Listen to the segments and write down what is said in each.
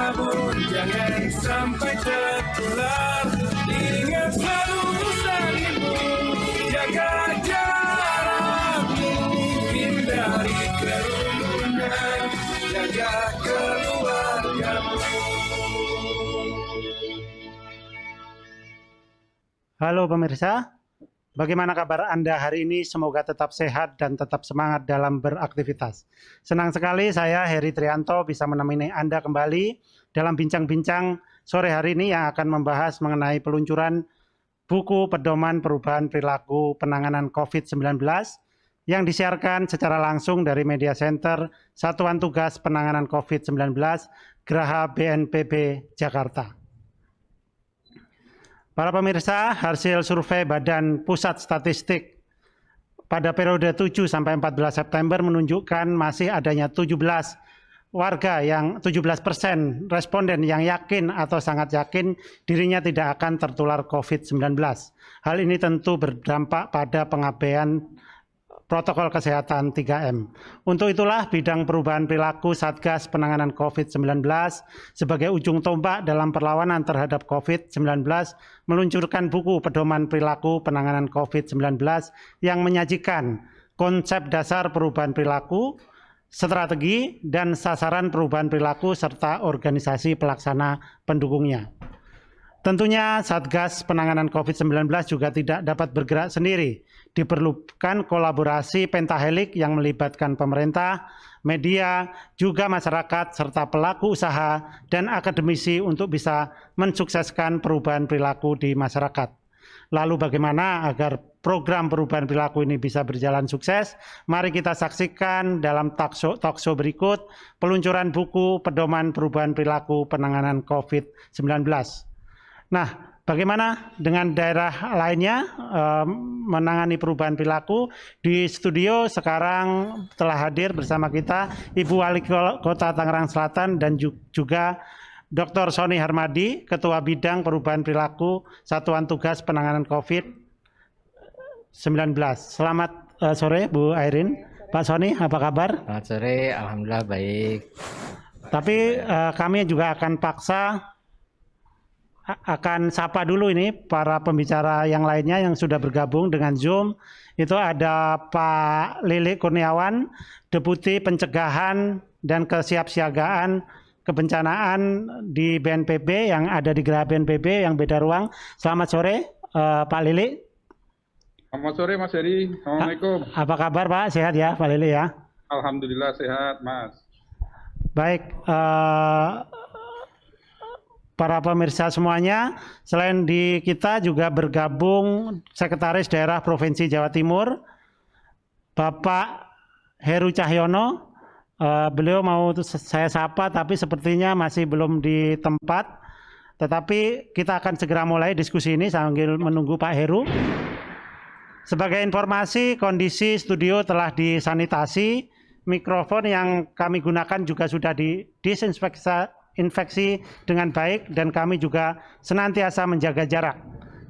namun jangan sampai tertular. Ingat selalu pesanmu, jaga jarakmu, hindari kerumunan, jaga keluargamu. Halo pemirsa, bagaimana kabar Anda hari ini? Semoga tetap sehat dan tetap semangat dalam beraktivitas. Senang sekali saya Heri Trianto bisa menemani Anda kembali dalam bincang-bincang sore hari ini yang akan membahas mengenai peluncuran buku pedoman perubahan perilaku penanganan COVID-19 yang disiarkan secara langsung dari Media Center Satuan Tugas Penanganan COVID-19 Geraha BNPB Jakarta. Para pemirsa, hasil survei Badan Pusat Statistik pada periode 7 sampai 14 September menunjukkan masih adanya 17% responden yang yakin atau sangat yakin dirinya tidak akan tertular COVID-19. Hal ini tentu berdampak pada pengabaian protokol kesehatan 3M. Untuk itulah bidang perubahan perilaku Satgas Penanganan COVID-19 sebagai ujung tombak dalam perlawanan terhadap COVID-19 meluncurkan buku pedoman perilaku penanganan COVID-19 yang menyajikan konsep dasar perubahan perilaku, strategi, dan sasaran perubahan perilaku serta organisasi pelaksana pendukungnya. Tentunya Satgas Penanganan COVID-19 juga tidak dapat bergerak sendiri. Diperlukan kolaborasi pentahelik yang melibatkan pemerintah, media, juga masyarakat, serta pelaku usaha dan akademisi untuk bisa mensukseskan perubahan perilaku di masyarakat. Lalu bagaimana agar program perubahan perilaku ini bisa berjalan sukses? Mari kita saksikan dalam talkshow berikut peluncuran buku pedoman perubahan perilaku penanganan COVID-19. Nah, bagaimana dengan daerah lainnya menangani perubahan perilaku? Di studio sekarang telah hadir bersama kita Ibu Wali Kota Tangerang Selatan dan juga Dr. Sony Harmadi, Ketua Bidang Perubahan Perilaku Satuan Tugas Penanganan COVID-19. Selamat sore Bu Airin. Pak Sony, apa kabar? Selamat sore, alhamdulillah baik. Tapi kami juga akan sapa dulu ini para pembicara yang lainnya yang sudah bergabung dengan Zoom. Itu ada Pak Lilik Kurniawan, Deputi Pencegahan dan Kesiapsiagaan Kebencanaan di BNPB yang ada di Geraha BNPB yang beda ruang. Selamat sore Pak Lilik. Selamat sore Mas Heri, Assalamualaikum. Apa kabar Pak? Sehat ya Pak Lilik ya? Alhamdulillah sehat Mas. Baik, para pemirsa semuanya, selain di kita juga bergabung Sekretaris Daerah Provinsi Jawa Timur, Bapak Heru Cahyono. Beliau mau saya sapa tapi sepertinya masih belum di tempat. Tetapi kita akan segera mulai diskusi ini sambil menunggu Pak Heru. Sebagai informasi, kondisi studio telah disanitasi. Mikrofon yang kami gunakan juga sudah disinfeksi dengan baik dan kami juga senantiasa menjaga jarak.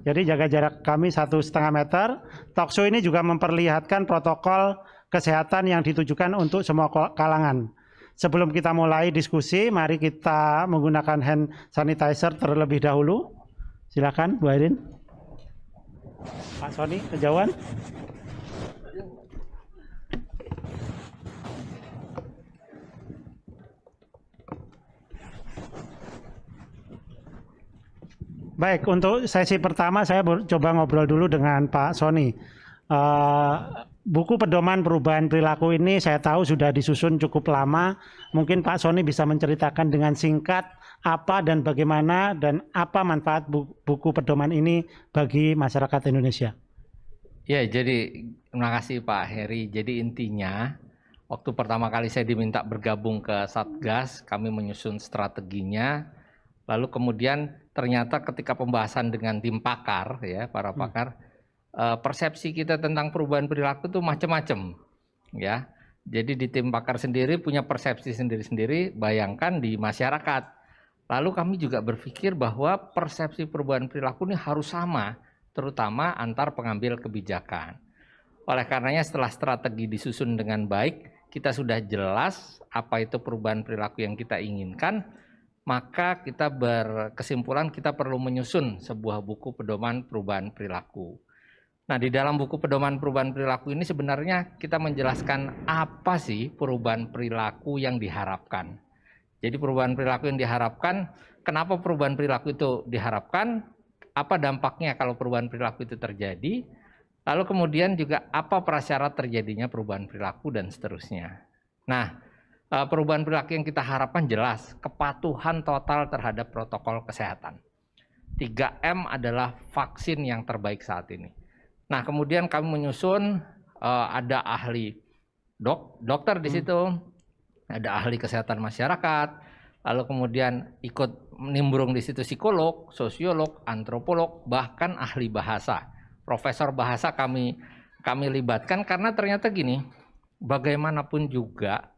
Jadi jaga jarak kami 1,5 meter. Talkshow ini juga memperlihatkan protokol kesehatan yang ditujukan untuk semua kalangan. Sebelum kita mulai diskusi, mari kita menggunakan hand sanitizer terlebih dahulu. Silakan Bu Airin. Pak Sony, kejauhan. Baik, untuk sesi pertama saya coba ngobrol dulu dengan Pak Sony. Buku pedoman perubahan perilaku ini saya tahu sudah disusun cukup lama. Mungkin Pak Sony bisa menceritakan dengan singkat apa dan bagaimana dan apa manfaat buku pedoman ini bagi masyarakat Indonesia. Ya, jadi terima kasih Pak Heri. Jadi intinya waktu pertama kali saya diminta bergabung ke Satgas, kami menyusun strateginya. Lalu kemudian ternyata ketika pembahasan dengan tim pakar, ya para pakar, persepsi kita tentang perubahan perilaku itu macam-macam, ya. Jadi di tim pakar sendiri punya persepsi sendiri-sendiri. Bayangkan di masyarakat. Lalu kami juga berpikir bahwa persepsi perubahan perilaku ini harus sama, terutama antar pengambil kebijakan. Oleh karenanya setelah strategi disusun dengan baik, kita sudah jelas apa itu perubahan perilaku yang kita inginkan. maka kita berkesimpulan kita perlu menyusun sebuah buku pedoman perubahan perilaku. Nah, di dalam buku pedoman perubahan perilaku ini sebenarnya kita menjelaskan apa sih perubahan perilaku yang diharapkan. Jadi perubahan perilaku yang diharapkan, kenapa perubahan perilaku itu diharapkan, apa dampaknya kalau perubahan perilaku itu terjadi, lalu kemudian juga apa prasyarat terjadinya perubahan perilaku dan seterusnya. Nah, perubahan perilaku yang kita harapkan jelas, kepatuhan total terhadap protokol kesehatan. 3M adalah vaksin yang terbaik saat ini. Nah, kemudian kami menyusun ada ahli dokter di situ, ada ahli kesehatan masyarakat, lalu kemudian ikut nimbrung di situ psikolog, sosiolog, antropolog, bahkan ahli bahasa. Profesor bahasa kami libatkan karena ternyata gini, bagaimanapun juga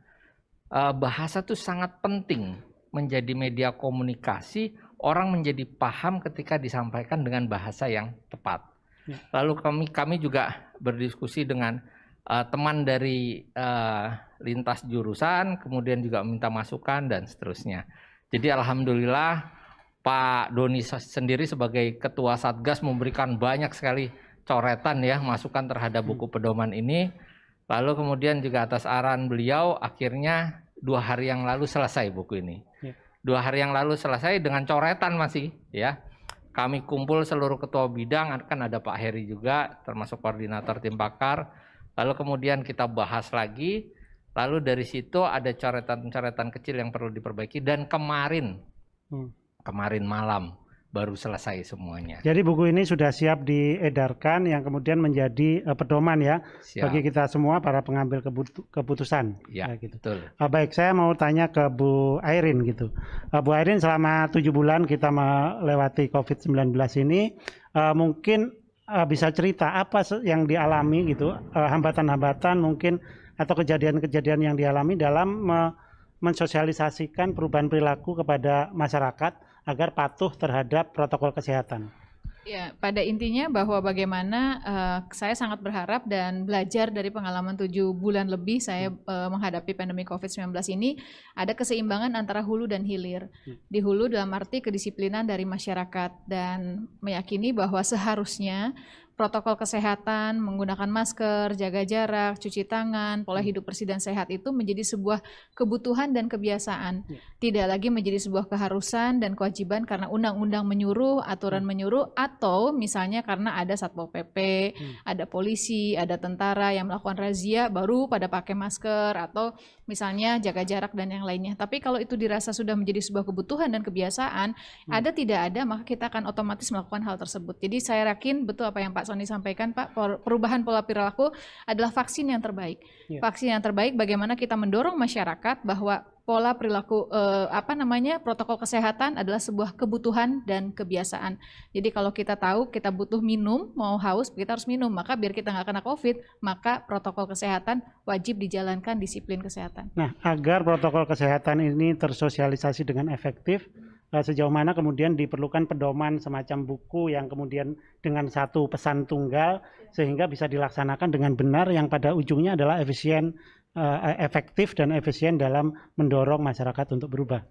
bahasa itu sangat penting menjadi media komunikasi, orang menjadi paham ketika disampaikan dengan bahasa yang tepat. Lalu kami juga berdiskusi dengan teman dari lintas jurusan, kemudian juga minta masukan dan seterusnya. Jadi alhamdulillah Pak Doni sendiri sebagai ketua Satgas memberikan banyak sekali coretan ya, masukan terhadap buku pedoman ini. Lalu kemudian juga atas arahan beliau akhirnya 2 hari yang lalu selesai buku ini. 2 hari yang lalu selesai dengan coretan masih ya. Kami kumpul seluruh ketua bidang, kan ada Pak Heri juga, termasuk koordinator tim pakar. Lalu kemudian kita bahas lagi, lalu dari situ ada coretan-coretan kecil yang perlu diperbaiki. Dan kemarin malam baru selesai semuanya. Jadi buku ini sudah siap diedarkan yang kemudian menjadi pedoman ya bagi kita semua para pengambil keputusan. Ya, gitu. Betul. Baik, saya mau tanya ke Bu Airin gitu. Bu Airin, selama 7 bulan kita melewati COVID-19 ini, mungkin bisa cerita apa yang dialami gitu, hambatan-hambatan mungkin atau kejadian-kejadian yang dialami dalam mensosialisasikan perubahan perilaku kepada masyarakat agar patuh terhadap protokol kesehatan. Ya, pada intinya bahwa bagaimana saya sangat berharap dan belajar dari pengalaman 7 bulan lebih saya menghadapi pandemi COVID-19 ini, ada keseimbangan antara hulu dan hilir. Di hulu dalam arti kedisiplinan dari masyarakat dan meyakini bahwa seharusnya protokol kesehatan, menggunakan masker, jaga jarak, cuci tangan, pola hidup bersih dan sehat itu menjadi sebuah kebutuhan dan kebiasaan. Tidak lagi menjadi sebuah keharusan dan kewajiban karena undang-undang menyuruh, aturan menyuruh, atau misalnya karena ada Satpol PP, ada polisi, ada tentara yang melakukan razia baru pada pakai masker atau misalnya jaga jarak dan yang lainnya. Tapi kalau itu dirasa sudah menjadi sebuah kebutuhan dan kebiasaan, ada tidak ada maka kita akan otomatis melakukan hal tersebut. Jadi saya yakin betul apa yang Pak Sony sampaikan, Pak, perubahan pola perilaku adalah vaksin yang terbaik. Vaksin yang terbaik bagaimana kita mendorong masyarakat bahwa pola perilaku protokol kesehatan adalah sebuah kebutuhan dan kebiasaan. Jadi kalau kita tahu kita butuh minum, mau haus kita harus minum, maka biar kita nggak kena COVID, maka protokol kesehatan wajib dijalankan, disiplin kesehatan. Nah, agar protokol kesehatan ini tersosialisasi dengan efektif, sejauh mana kemudian diperlukan pedoman semacam buku yang kemudian dengan satu pesan tunggal sehingga bisa dilaksanakan dengan benar yang pada ujungnya adalah efektif dan efisien dalam mendorong masyarakat untuk berubah.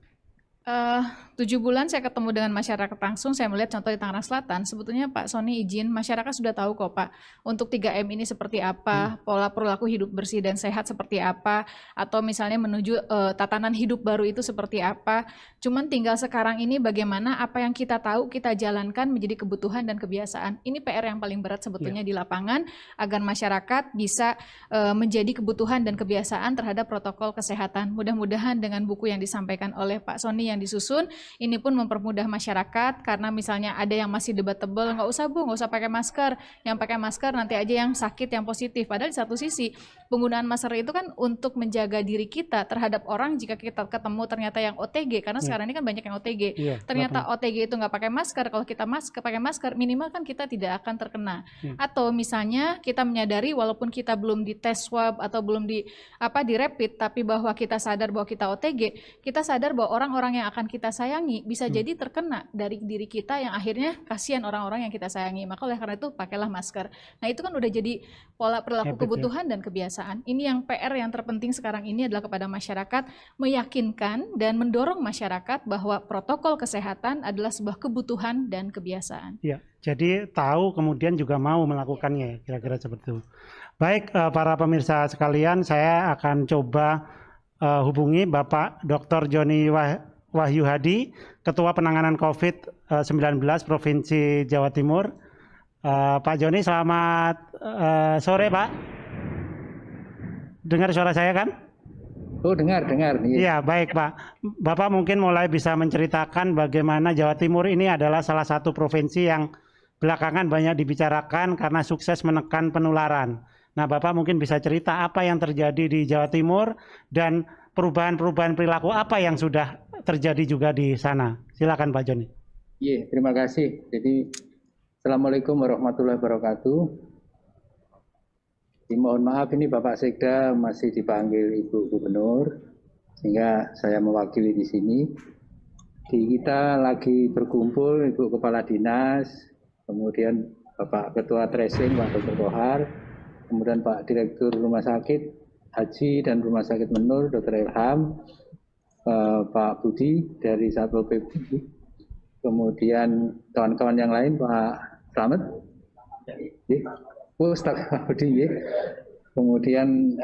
7 bulan saya ketemu dengan masyarakat langsung, saya melihat contoh di Tangerang Selatan, sebetulnya Pak Sony izin, masyarakat sudah tahu kok Pak, untuk 3M ini seperti apa, pola perilaku hidup bersih dan sehat seperti apa, atau misalnya menuju tatanan hidup baru itu seperti apa, cuman tinggal sekarang ini bagaimana apa yang kita tahu kita jalankan menjadi kebutuhan dan kebiasaan. Ini PR yang paling berat sebetulnya di lapangan, agar masyarakat bisa menjadi kebutuhan dan kebiasaan terhadap protokol kesehatan. Mudah-mudahan dengan buku yang disampaikan oleh Pak Sony yang disusun, ini pun mempermudah masyarakat karena misalnya ada yang masih debatable, nggak usah Bu, nggak usah pakai masker, yang pakai masker nanti aja yang sakit, yang positif. Padahal di satu sisi penggunaan masker itu kan untuk menjaga diri kita terhadap orang jika kita ketemu ternyata yang OTG, karena sekarang ini kan banyak yang OTG. Ternyata OTG itu nggak pakai masker, kalau kita pakai masker minimal kan kita tidak akan terkena. Atau misalnya kita menyadari walaupun kita belum dites swab atau belum di rapid, tapi bahwa kita sadar bahwa kita OTG, kita sadar bahwa orang-orang yang yang akan kita sayangi bisa jadi terkena dari diri kita yang akhirnya kasihan orang-orang yang kita sayangi. Maka oleh karena itu pakailah masker. Nah itu kan udah jadi pola perilaku kebutuhan dan kebiasaan. Ini yang PR yang terpenting sekarang ini adalah kepada masyarakat meyakinkan dan mendorong masyarakat bahwa protokol kesehatan adalah sebuah kebutuhan dan kebiasaan. Ya, jadi tahu kemudian juga mau melakukannya, kira-kira seperti itu. Baik, para pemirsa sekalian, saya akan coba hubungi Bapak Dr. Joni Wahyu Hadi, Ketua Penanganan COVID-19 Provinsi Jawa Timur. Pak Joni, selamat sore Pak. Dengar suara saya kan? Oh, dengar. Iya, baik Pak. Bapak mungkin mulai bisa menceritakan bagaimana Jawa Timur ini adalah salah satu provinsi yang belakangan banyak dibicarakan karena sukses menekan penularan. Nah, Bapak mungkin bisa cerita apa yang terjadi di Jawa Timur dan perubahan-perubahan perilaku apa yang sudah terjadi juga di sana. Silakan Pak Joni. Iya, terima kasih. Jadi, Assalamualaikum warahmatullahi wabarakatuh. Mohon maaf ini Bapak Sekda masih dipanggil Ibu Gubernur, sehingga saya mewakili di sini. Kita lagi berkumpul Ibu Kepala Dinas, kemudian Bapak Ketua Tracing Pak Dr. Kohar, kemudian Pak Direktur Rumah Sakit Haji dan Rumah Sakit Menur Dr. Ilham, Pak Budi dari Satpol PP, kemudian kawan-kawan yang lain Pak Slamet, Pak Budi, kemudian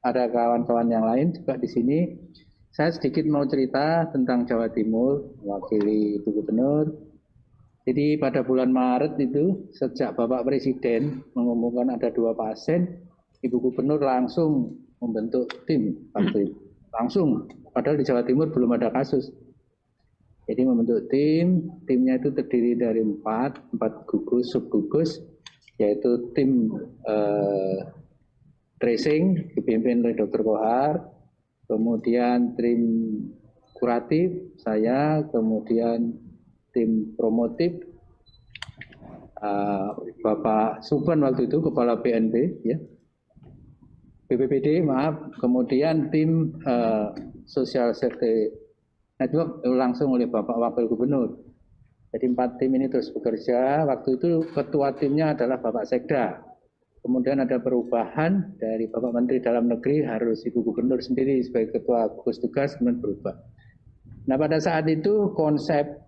ada kawan-kawan yang lain juga di sini. Saya sedikit mau cerita tentang Jawa Timur, mewakili Ibu Gubernur. Jadi pada bulan Maret itu, sejak Bapak Presiden mengumumkan ada 2 pasien, Ibu Gubernur langsung membentuk tim waktu itu. Langsung, padahal di Jawa Timur belum ada kasus. Jadi membentuk timnya itu terdiri dari 4 gugus, subgugus, yaitu tim tracing dipimpin oleh Dr. Kohar, kemudian tim kuratif saya, kemudian tim promotif Bapak Suban waktu itu Kepala BNP, ya, BPBD maaf, kemudian tim Social Safety Network langsung oleh Bapak Wakil Gubernur. Jadi 4 tim ini terus bekerja. Waktu itu ketua timnya adalah Bapak Sekda. Kemudian ada perubahan dari Bapak Menteri Dalam Negeri, harus Ibu Gubernur sendiri sebagai ketua gugus tugas kemudian berubah. Nah pada saat itu konsep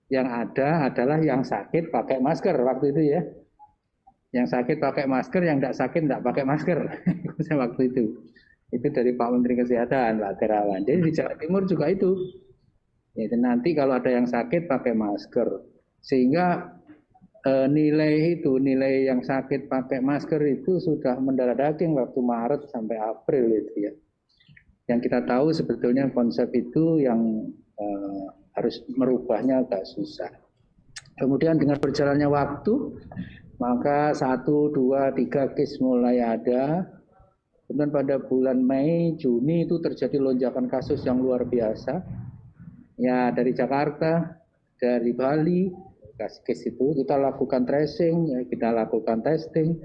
yang ada adalah yang sakit pakai masker waktu itu ya. Yang sakit pakai masker, yang tidak sakit tidak pakai masker. Waktu itu. Itu dari Pak Menteri Kesehatan, Pak Terawan. Jadi di Jawa Timur juga itu. Ya, nanti kalau ada yang sakit pakai masker. Sehingga nilai yang sakit pakai masker itu sudah mendarah daging waktu Maret sampai April itu ya. Yang kita tahu sebetulnya konsep itu yang harus merubahnya agak susah. Kemudian dengan berjalannya waktu, maka 1, 2, 3 case mulai ada. Kemudian pada bulan Mei, Juni itu terjadi lonjakan kasus yang luar biasa. Ya dari Jakarta, dari Bali, case itu kita lakukan tracing, ya, kita lakukan testing,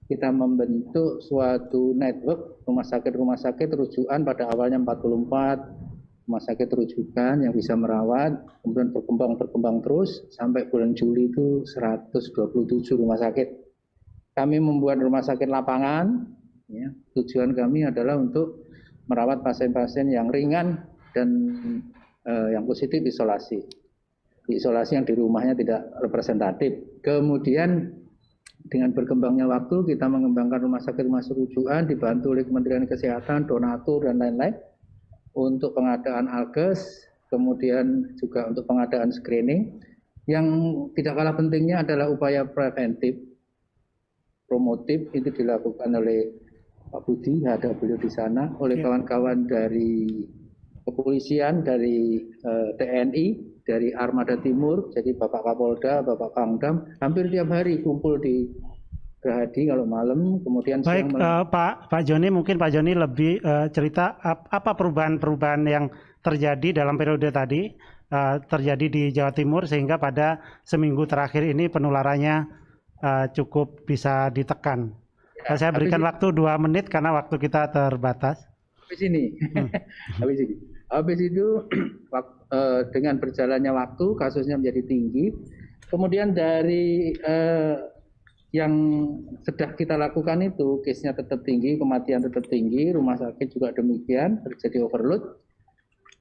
kita membentuk suatu network rumah sakit rujukan pada awalnya 44 rumah sakit rujukan yang bisa merawat, kemudian berkembang terus sampai bulan Juli itu 127 rumah sakit. Kami membuat rumah sakit lapangan, ya, tujuan kami adalah untuk merawat pasien-pasien yang ringan dan yang positif isolasi. Isolasi yang di rumahnya tidak representatif. Kemudian dengan berkembangnya waktu kita mengembangkan rumah sakit rujukan dibantu oleh Kementerian Kesehatan, donatur dan lain-lain untuk pengadaan alkes, kemudian juga untuk pengadaan screening. Yang tidak kalah pentingnya adalah upaya preventif, promotif, itu dilakukan oleh Pak Budi, ada beliau di sana, oleh kawan-kawan dari kepolisian, dari TNI, dari Armada Timur, jadi Bapak Kapolda, Bapak Pangdam, hampir tiap hari kumpul di Gerahadi kalau malam, kemudian baik, siang Pak Joni, mungkin Pak Joni lebih cerita apa perubahan-perubahan yang terjadi dalam periode tadi terjadi di Jawa Timur sehingga pada seminggu terakhir ini penularannya cukup bisa ditekan. Ya, saya berikan waktu 2 menit karena waktu kita terbatas. Habis ini. Habis itu dengan berjalannya waktu kasusnya menjadi tinggi. Kemudian dari yang sedang kita lakukan itu, case-nya tetap tinggi, kematian tetap tinggi, rumah sakit juga demikian, terjadi overload.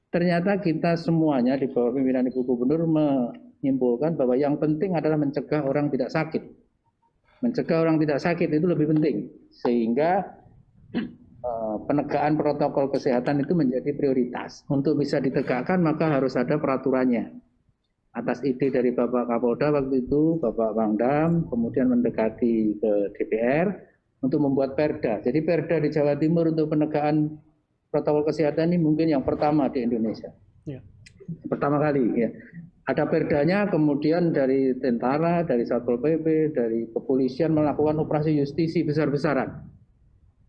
Ternyata kita semuanya di bawah pimpinan Ibu Gubernur menyimpulkan bahwa yang penting adalah mencegah orang tidak sakit. Mencegah orang tidak sakit itu lebih penting, sehingga penegakan protokol kesehatan itu menjadi prioritas. Untuk bisa ditegakkan maka harus ada peraturannya. Atas ide dari Bapak Kapolda waktu itu, Bapak Pangdam, kemudian mendekati ke DPR untuk membuat perda. Jadi perda di Jawa Timur untuk penegakan protokol kesehatan ini mungkin yang pertama di Indonesia. Ya. Pertama kali ya. Ada perdanya, kemudian dari tentara, dari Satpol PP, dari kepolisian melakukan operasi justisi besar-besaran.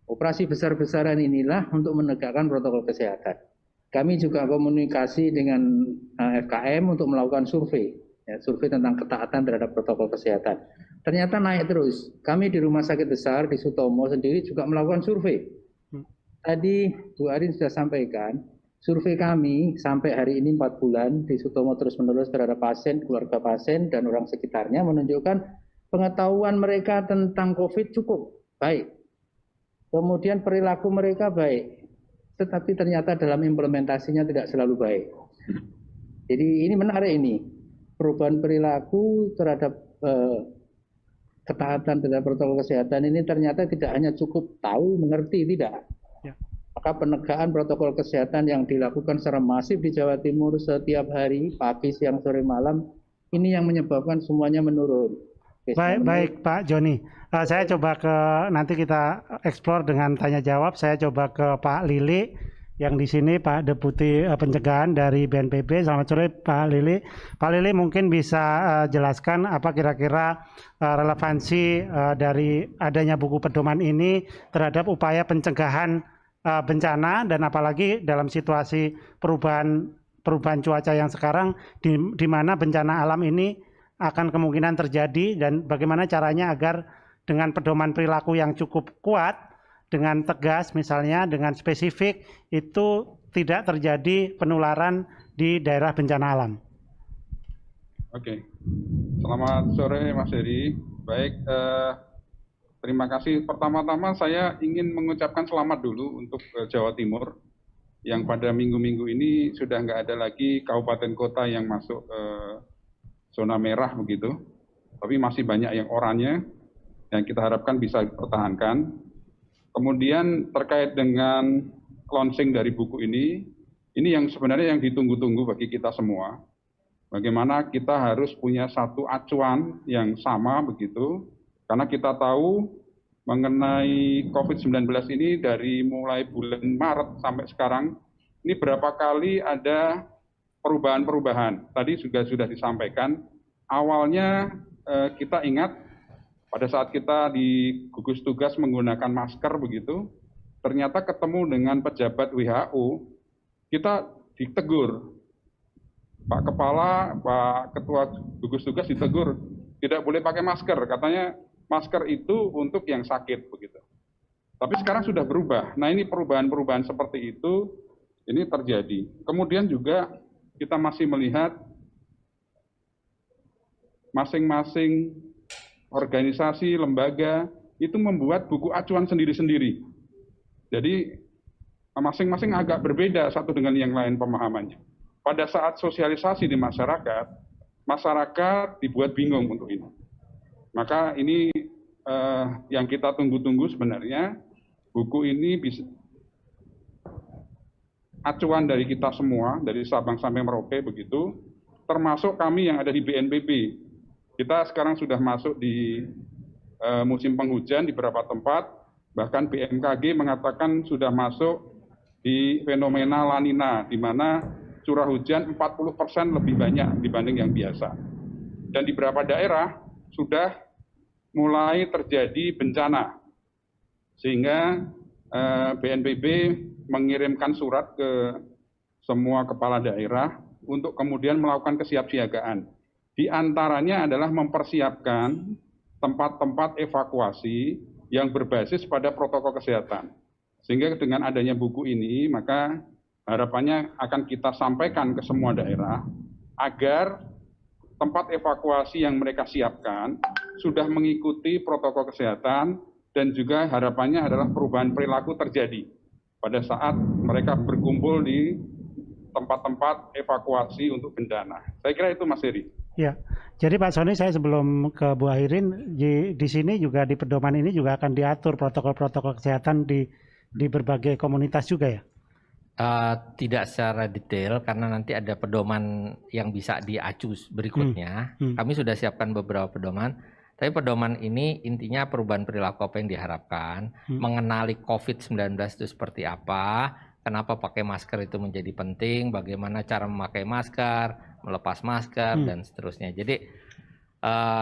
Operasi besar-besaran inilah untuk menegakkan protokol kesehatan. Kami juga komunikasi dengan FKM untuk melakukan survei, ya, survei tentang ketaatan terhadap protokol kesehatan. Ternyata naik terus. Kami di Rumah Sakit Besar di Sutomo sendiri juga melakukan survei. Tadi Bu Arin sudah sampaikan, survei kami sampai hari ini 4 bulan di Sutomo terus-menerus terhadap pasien, keluarga pasien, dan orang sekitarnya menunjukkan pengetahuan mereka tentang COVID cukup baik. Kemudian perilaku mereka baik. Tetapi ternyata dalam implementasinya tidak selalu baik. Jadi ini menarik ini. Perubahan perilaku terhadap ketaatan terhadap protokol kesehatan ini ternyata tidak hanya cukup tahu, mengerti, tidak. Ya. Maka penegakan protokol kesehatan yang dilakukan secara masif di Jawa Timur setiap hari, pagi, siang, sore, malam, ini yang menyebabkan semuanya menurun. Baik Pak Joni. Saya coba nanti kita eksplor dengan tanya jawab. Saya coba ke Pak Lili yang di sini, Pak Deputi Pencegahan dari BNPB. Selamat sore Pak Lili. Pak Lili mungkin bisa jelaskan apa kira-kira relevansi dari adanya buku pedoman ini terhadap upaya pencegahan bencana, dan apalagi dalam situasi perubahan cuaca yang sekarang di mana bencana alam ini akan kemungkinan terjadi, dan bagaimana caranya agar dengan pedoman perilaku yang cukup kuat, dengan tegas misalnya, dengan spesifik, itu tidak terjadi penularan di daerah bencana alam. Oke, selamat sore Mas Heri. Baik, terima kasih. Pertama-tama saya ingin mengucapkan selamat dulu untuk Jawa Timur, yang pada minggu-minggu ini sudah nggak ada lagi kabupaten kota yang masuk zona merah begitu, tapi masih banyak yang oranye, yang kita harapkan bisa dipertahankan. Kemudian terkait dengan launching dari buku ini yang sebenarnya yang ditunggu-tunggu bagi kita semua. Bagaimana kita harus punya satu acuan yang sama begitu, karena kita tahu mengenai COVID-19 ini dari mulai bulan Maret sampai sekarang, ini berapa kali ada perubahan-perubahan. Tadi juga sudah disampaikan, awalnya kita ingat pada saat kita di gugus tugas menggunakan masker begitu, ternyata ketemu dengan pejabat WHO, kita ditegur. Pak Kepala, Pak Ketua gugus tugas ditegur, tidak boleh pakai masker, katanya masker itu untuk yang sakit begitu. Tapi sekarang sudah berubah. Nah ini perubahan-perubahan seperti itu, ini terjadi. Kemudian juga kita masih melihat masing-masing organisasi, lembaga, itu membuat buku acuan sendiri-sendiri. Jadi masing-masing agak berbeda satu dengan yang lain pemahamannya. Pada saat sosialisasi di masyarakat dibuat bingung untuk ini. Maka ini yang kita tunggu-tunggu sebenarnya, buku ini bisa acuan dari kita semua, dari Sabang sampai Merauke begitu, termasuk kami yang ada di BNPB. Kita sekarang sudah masuk di musim penghujan di beberapa tempat, bahkan BMKG mengatakan sudah masuk di fenomena La Nina, di mana curah hujan 40% lebih banyak dibanding yang biasa. Dan di beberapa daerah sudah mulai terjadi bencana, sehingga BNPB mengirimkan surat ke semua kepala daerah untuk kemudian melakukan kesiapsiagaan. Di antaranya adalah mempersiapkan tempat-tempat evakuasi yang berbasis pada protokol kesehatan. Sehingga dengan adanya buku ini, maka harapannya akan kita sampaikan ke semua daerah agar tempat evakuasi yang mereka siapkan sudah mengikuti protokol kesehatan dan juga harapannya adalah perubahan perilaku terjadi pada saat mereka berkumpul di tempat-tempat evakuasi untuk bencana. Saya kira itu Mas Heri. Ya, jadi Pak Sony, saya sebelum ke Bu Airin, di sini juga di pedoman ini juga akan diatur protokol-protokol kesehatan di berbagai komunitas juga ya? Tidak secara detail karena nanti ada pedoman yang bisa diacu berikutnya. Kami sudah siapkan beberapa pedoman, tapi pedoman ini intinya perubahan perilaku apa yang diharapkan, mengenali COVID-19 itu seperti apa, kenapa pakai masker itu menjadi penting, bagaimana cara memakai masker, melepas masker, dan seterusnya. Jadi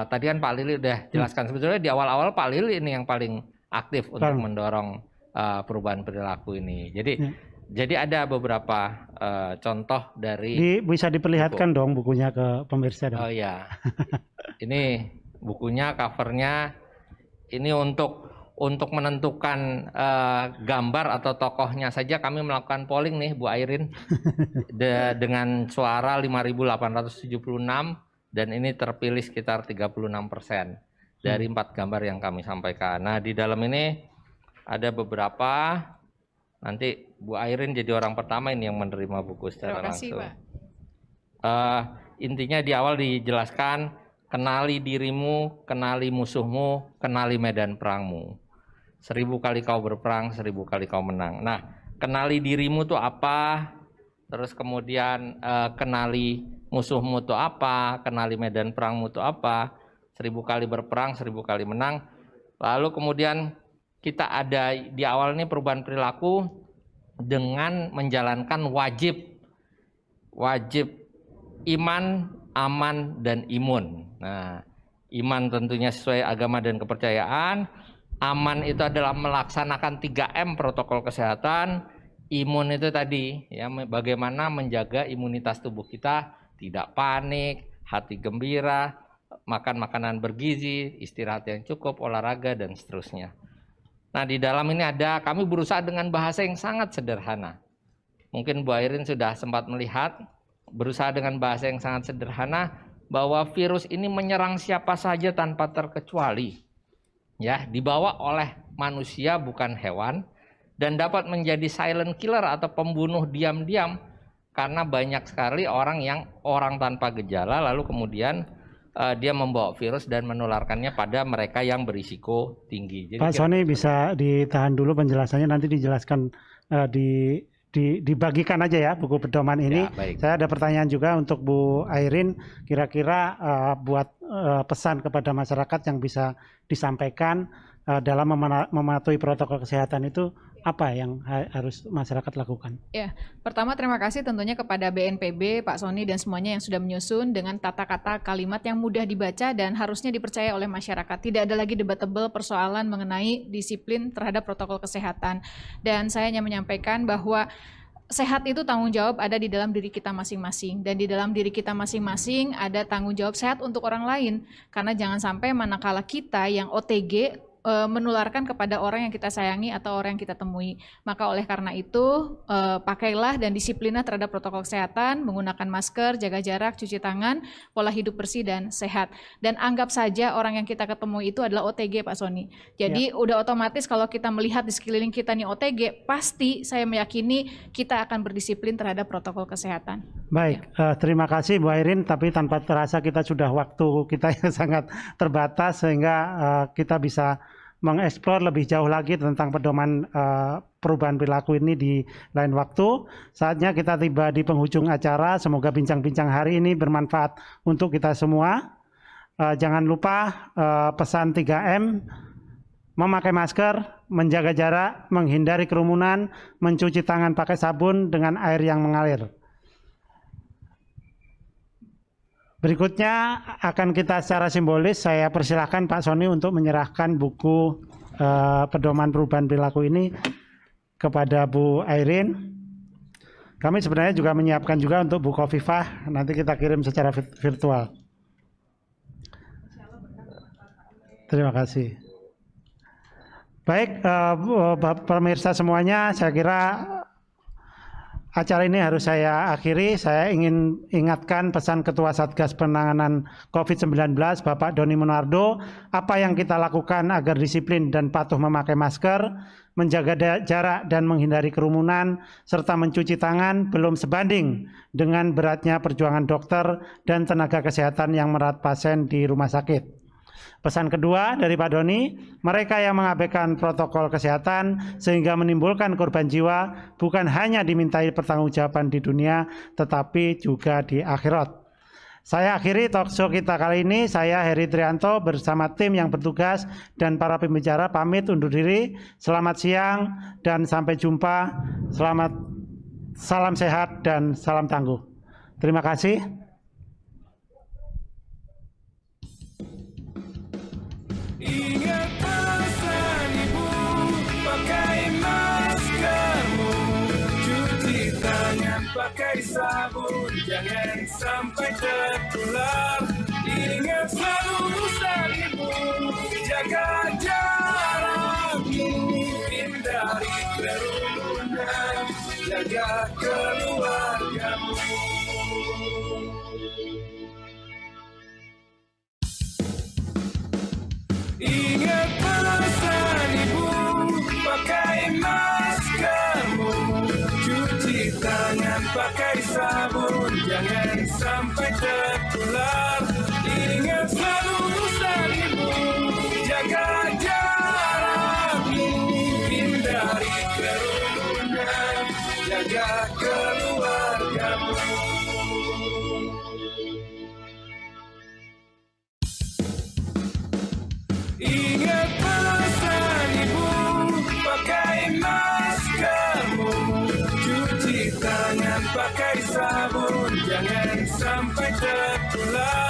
tadi kan Pak Lili udah jelaskan, sebetulnya di awal-awal Pak Lili ini yang paling aktif untuk mendorong perubahan perilaku ini. Jadi ada beberapa contoh dari bisa diperlihatkan buku dong bukunya ke pemirsa dong. Oh ya, ini bukunya, covernya ini untuk menentukan gambar atau tokohnya saja kami melakukan polling nih Bu Airin dengan suara 5.876 dan ini terpilih sekitar 36% dari 4 gambar yang kami sampaikan. Nah di dalam ini ada beberapa, nanti Bu Airin jadi orang pertama ini yang menerima buku secara langsung. Intinya di awal dijelaskan, kenali dirimu, kenali musuhmu, kenali medan perangmu. 1000 kali kau berperang, 1000 kali kau menang. Nah, kenali dirimu itu apa? Terus kemudian kenali musuhmu itu apa? Kenali medan perangmu itu apa? 1000 kali berperang, 1000 kali menang. Lalu kemudian kita ada di awal ini perubahan perilaku dengan menjalankan wajib iman, aman, dan imun. Nah, iman tentunya sesuai agama dan kepercayaan. Aman itu adalah melaksanakan 3M protokol kesehatan. Imun itu tadi ya, bagaimana menjaga imunitas tubuh kita, tidak panik, hati gembira, makan makanan bergizi, istirahat yang cukup, olahraga, dan seterusnya. Nah di dalam ini ada, kami berusaha dengan bahasa yang sangat sederhana. Mungkin Bu Airin sudah sempat melihat, berusaha dengan bahasa yang sangat sederhana bahwa virus ini menyerang siapa saja tanpa terkecuali. Ya, dibawa oleh manusia bukan hewan dan dapat menjadi silent killer atau pembunuh diam-diam karena banyak sekali orang tanpa gejala lalu kemudian dia membawa virus dan menularkannya pada mereka yang berisiko tinggi. Jadi Pak Sony bisa ditahan dulu penjelasannya, nanti dijelaskan dibagikan aja ya buku pedoman ini. Ya, saya ada pertanyaan juga untuk Bu Airin, kira-kira buat pesan kepada masyarakat yang bisa disampaikan dalam mematuhi protokol kesehatan itu apa yang harus masyarakat lakukan? Ya, pertama terima kasih tentunya kepada BNPB, Pak Sony dan semuanya yang sudah menyusun dengan tata kata kalimat yang mudah dibaca dan harusnya dipercaya oleh masyarakat. Tidak ada lagi debatable persoalan mengenai disiplin terhadap protokol kesehatan. Dan saya hanya menyampaikan bahwa sehat itu tanggung jawab ada di dalam diri kita masing-masing. Dan di dalam diri kita masing-masing ada tanggung jawab sehat untuk orang lain. Karena jangan sampai manakala kita yang OTG menularkan kepada orang yang kita sayangi atau orang yang kita temui. Maka oleh karena itu pakailah dan disiplinlah terhadap protokol kesehatan, menggunakan masker, jaga jarak, cuci tangan, pola hidup bersih dan sehat. Dan anggap saja orang yang kita ketemu itu adalah OTG Pak Sony. Jadi udah otomatis kalau kita melihat di sekeliling kita nih OTG, pasti saya meyakini kita akan berdisiplin terhadap protokol kesehatan. Baik, terima kasih Bu Airin, tapi tanpa terasa kita sudah waktu kita yang sangat terbatas sehingga kita bisa mengeksplor lebih jauh lagi tentang pedoman perubahan perilaku ini di lain waktu. Saatnya kita tiba di penghujung acara. Semoga bincang-bincang hari ini bermanfaat untuk kita semua. Jangan lupa pesan 3M, memakai masker, menjaga jarak, menghindari kerumunan, mencuci tangan pakai sabun dengan air yang mengalir. Berikutnya akan kita secara simbolis saya persilahkan Pak Sony untuk menyerahkan buku pedoman perubahan perilaku ini kepada Bu Airin. Kami sebenarnya juga menyiapkan juga untuk Bu Khofifah, nanti kita kirim secara virtual. Terima kasih. Baik, pemirsa semuanya, saya kira acara ini harus saya akhiri. Saya ingin ingatkan pesan Ketua Satgas Penanganan COVID-19 Bapak Doni Monardo, apa yang kita lakukan agar disiplin dan patuh memakai masker, menjaga jarak dan menghindari kerumunan, serta mencuci tangan belum sebanding dengan beratnya perjuangan dokter dan tenaga kesehatan yang merawat pasien di rumah sakit. Pesan kedua dari Pak Doni, mereka yang mengabaikan protokol kesehatan sehingga menimbulkan korban jiwa bukan hanya dimintai pertanggungjawaban di dunia, tetapi juga di akhirat. Saya akhiri talkshow kita kali ini. Saya Heri Trianto bersama tim yang bertugas dan para pembicara pamit undur diri. Selamat siang dan sampai jumpa. Salam sehat dan salam tangguh. Terima kasih. Ingat pesan ibu, pakai maskermu, cuci tangan pakai sabun, jangan sampai tertular. Ingat selalu pesan ibu, jaga jarakmu, hindari kerumunan, jaga keluargamu. Ingat pesan ibu, pakai maskermu, cuci tangan pakai sabun, jangan sampai tertular. Ingat selalu pesan ibu, jaga jarakmu, hindari kerumunan, jaga keluargamu. Ingat pesan ibu, pakai maskermu, cuci tangan pakai sabun, jangan sampai tertular.